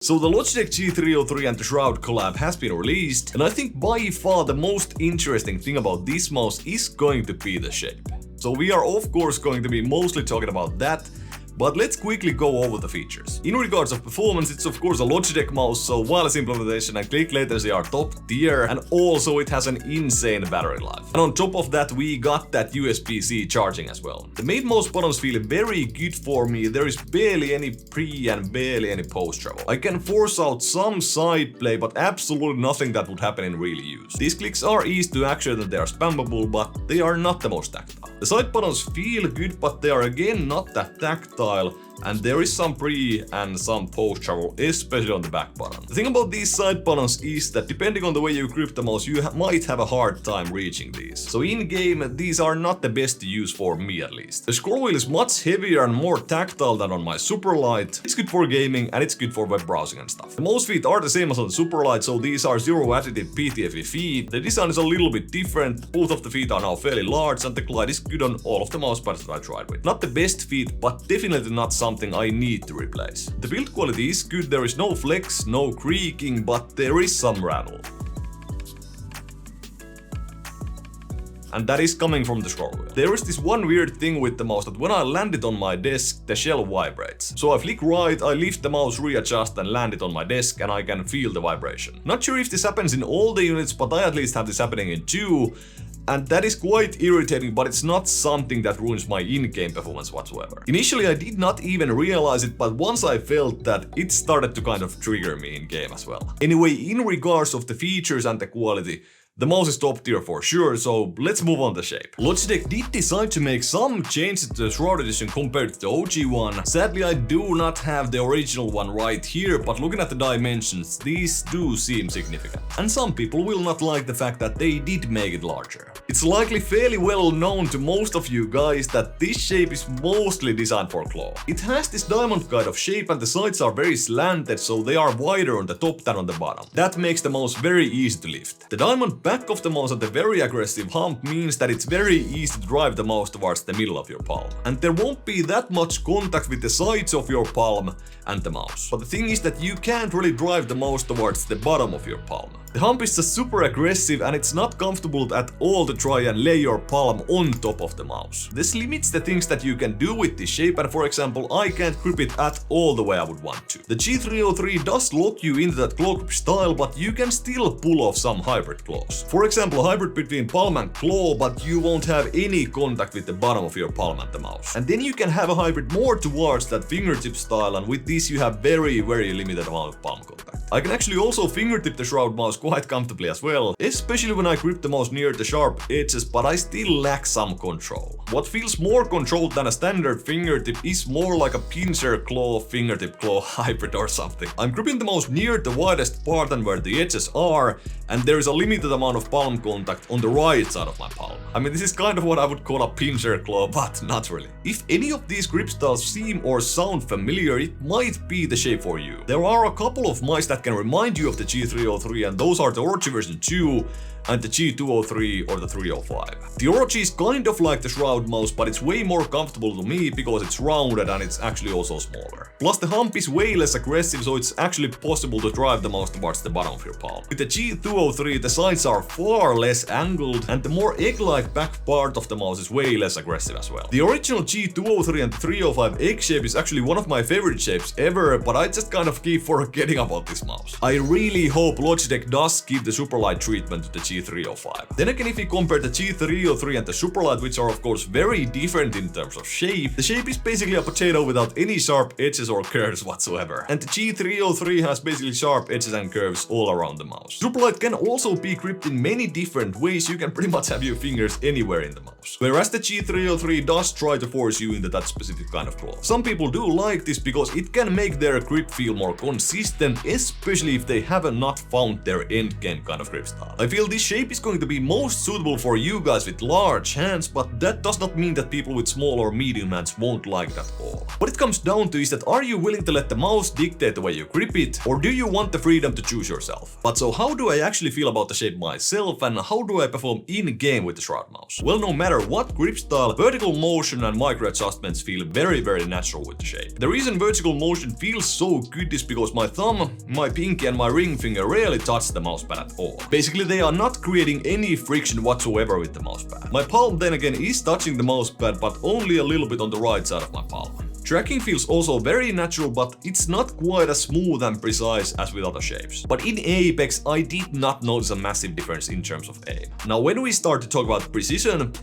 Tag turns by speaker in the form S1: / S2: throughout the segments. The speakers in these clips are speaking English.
S1: So the Logitech G303 and the Shroud collab has been released, and I think by far the most interesting thing about this mouse is going to be the shape. So we are of course going to be mostly talking about that, but let's quickly go over the features. In regards of performance, it's of course a Logitech mouse, so wireless implementation and click latency are top tier, and also it has an insane battery life. And on top of that, we got that USB-C charging as well. The main mouse buttons feel very good for me. There is barely any pre and barely any post travel. I can force out some side play, but absolutely nothing that would happen in real use. These clicks are easy to actuate and they are spammable, but they are not the most tactile. The side buttons feel good, but they are again not that tactile, and there is some pre and some post travel, especially on the back button. The thing about these side buttons is that depending on the way you grip the mouse, you might have a hard time reaching these. So in game, these are not the best to use for me at least. The scroll wheel is much heavier and more tactile than on my Superlight. It's good for gaming and it's good for web browsing and stuff. The mouse feet are the same as on the Superlight, so these are zero additive PTFE feet. The design is a little bit different. Both of the feet are now fairly large and the glide is good on all of the mouse pads that I tried with. Not the best feet, but definitely not something I need to replace. The build quality is good, there is no flex, no creaking, but there is some rattle. And that is coming from the scroll wheel. There is this one weird thing with the mouse that when I land it on my desk, the shell vibrates. So I flick right, I lift the mouse, readjust and land it on my desk and I can feel the vibration. Not sure if this happens in all the units, but I at least have this happening in 2. And that is quite irritating, but it's not something that ruins my in-game performance whatsoever. Initially I did not even realize it, but once I felt that, it started to kind of trigger me in-game as well. Anyway, in regards of the features and the quality, the mouse is top tier for sure, so let's move on to shape. Logitech did decide to make some changes to the Shroud edition compared to the OG one. Sadly, I do not have the original one right here, but looking at the dimensions, these do seem significant. And some people will not like the fact that they did make it larger. It's likely fairly well known to most of you guys that this shape is mostly designed for claw. It has this diamond kind of shape and the sides are very slanted, so they are wider on the top than on the bottom. That makes the mouse very easy to lift. The diamond back of the mouse and the very aggressive hump means that it's very easy to drive the mouse towards the middle of your palm. And there won't be that much contact with the sides of your palm and the mouse. But the thing is that you can't really drive the mouse towards the bottom of your palm. The hump is just super aggressive and it's not comfortable at all to try and lay your palm on top of the mouse. This limits the things that you can do with this shape, and for example, I can't grip it at all the way I would want to. The G303 does lock you into that claw grip style, but you can still pull off some hybrid claws. For example, a hybrid between palm and claw, but you won't have any contact with the bottom of your palm and the mouse. And then you can have a hybrid more towards that fingertip style, and with this you have very limited amount of palm contact. I can actually also fingertip the Shroud mouse quite comfortably as well, especially when I grip the mouse near the sharp edges, but I still lack some control. What feels more controlled than a standard fingertip is more like a pincer claw fingertip claw hybrid or something. I'm gripping the mouse near the widest part and where the edges are, and there is a limited amount of palm contact on the right side of my palm. I mean, this is kind of what I would call a pincer claw, but not really. If any of these grip styles seem or sound familiar, it might be the shape for you. There are a couple of mice that can remind you of the G303, and those are the Orochi version 2 and the G203 or the 305. The Orochi is kind of like the Shroud mouse, but it's way more comfortable to me because it's rounded and it's actually also smaller. Plus the hump is way less aggressive, so it's actually possible to drive the mouse towards the bottom of your palm. With the G203, the sides are far less angled and the more egg-like back part of the mouse is way less aggressive as well. The original G203 and 305 egg shape is actually one of my favorite shapes ever, but I just kind of keep forgetting about this mouse. I really hope Logitech does give the Superlight treatment to the G305. Then again, if you compare the G303 and the Superlight, which are of course very different in terms of shape, the shape is basically a potato without any sharp edges or curves whatsoever. And the G303 has basically sharp edges and curves all around the mouse. Superlight can also be gripped in many different ways, you can pretty much have your fingers anywhere in the mouse. Whereas the G303 does try to force you into that specific kind of claw. Some people do like this because it can make their grip feel more consistent, especially especially if they have not found their endgame kind of grip style. I feel this shape is going to be most suitable for you guys with large hands, but that does not mean that people with small or medium hands won't like it at all. What it comes down to is that are you willing to let the mouse dictate the way you grip it, or do you want the freedom to choose yourself? But so how do I actually feel about the shape myself, and how do I perform in-game with the Shroud mouse? Well, no matter what grip style, vertical motion and micro adjustments feel very natural with the shape. The reason vertical motion feels so good is because my thumb, my pinky and my ring finger rarely touch the mousepad at all. Basically, they are not creating any friction whatsoever with the mousepad. My palm then again is touching the mousepad, but only a little bit on the right side of my palm. Tracking feels also very natural, but it's not quite as smooth and precise as with other shapes. But in Apex, I did not notice a massive difference in terms of aim. Now, when we start to talk about precision,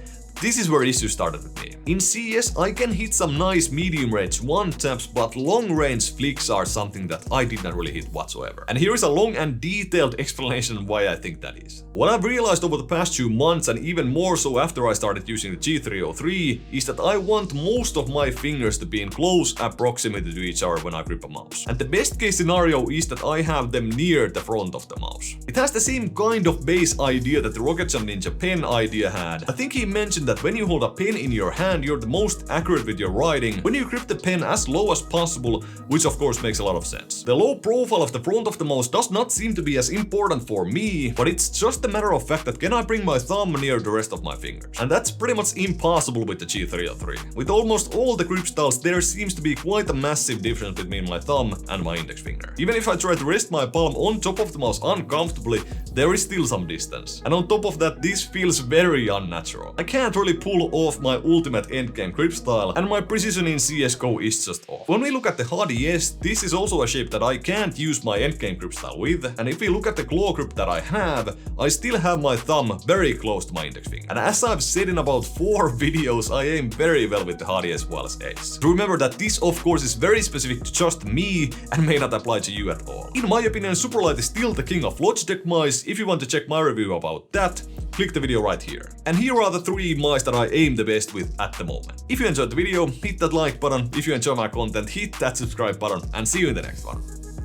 S1: this is where issues started with me. In CS, I can hit some nice medium range one taps, but long range flicks are something that I did not really hit whatsoever. And here is a long and detailed explanation why I think that is. What I've realized over the past few months, and even more so after I started using the G303, is that I want most of my fingers to be in close proximity to each other when I grip a mouse. And the best case scenario is that I have them near the front of the mouse. It has the same kind of base idea that the Rocket Jump Ninja pen idea had. I think he mentioned that when you hold a pen in your hand, you're the most accurate with your writing when you grip the pen as low as possible, which of course makes a lot of sense. The low profile of the front of the mouse does not seem to be as important for me, but it's just a matter of fact that can I bring my thumb near the rest of my fingers? And that's pretty much impossible with the G303. With almost all the grip styles, there seems to be quite a massive difference between my thumb and my index finger. Even if I try to rest my palm on top of the mouse uncomfortably, there is still some distance. And on top of that, this feels very unnatural. I can't really pull off my ultimate endgame grip style, and my precision in CSGO is just off. When we look at the Addice, this is also a shape that I can't use my endgame grip style with, and if we look at the claw grip that I have, I still have my thumb very close to my index finger. And as I've said in about 4 videos, I aim very well with the Addice Wireless Ace. So remember that this of course is very specific to just me and may not apply to you at all. In my opinion, Superlight is still the king of Logitech mice. If you want to check my review about that, click the video right here. And here are the 3 mice that I aim the best with at the moment. If you enjoyed the video, hit that like button. If you enjoy my content, hit that subscribe button, and see you in the next one.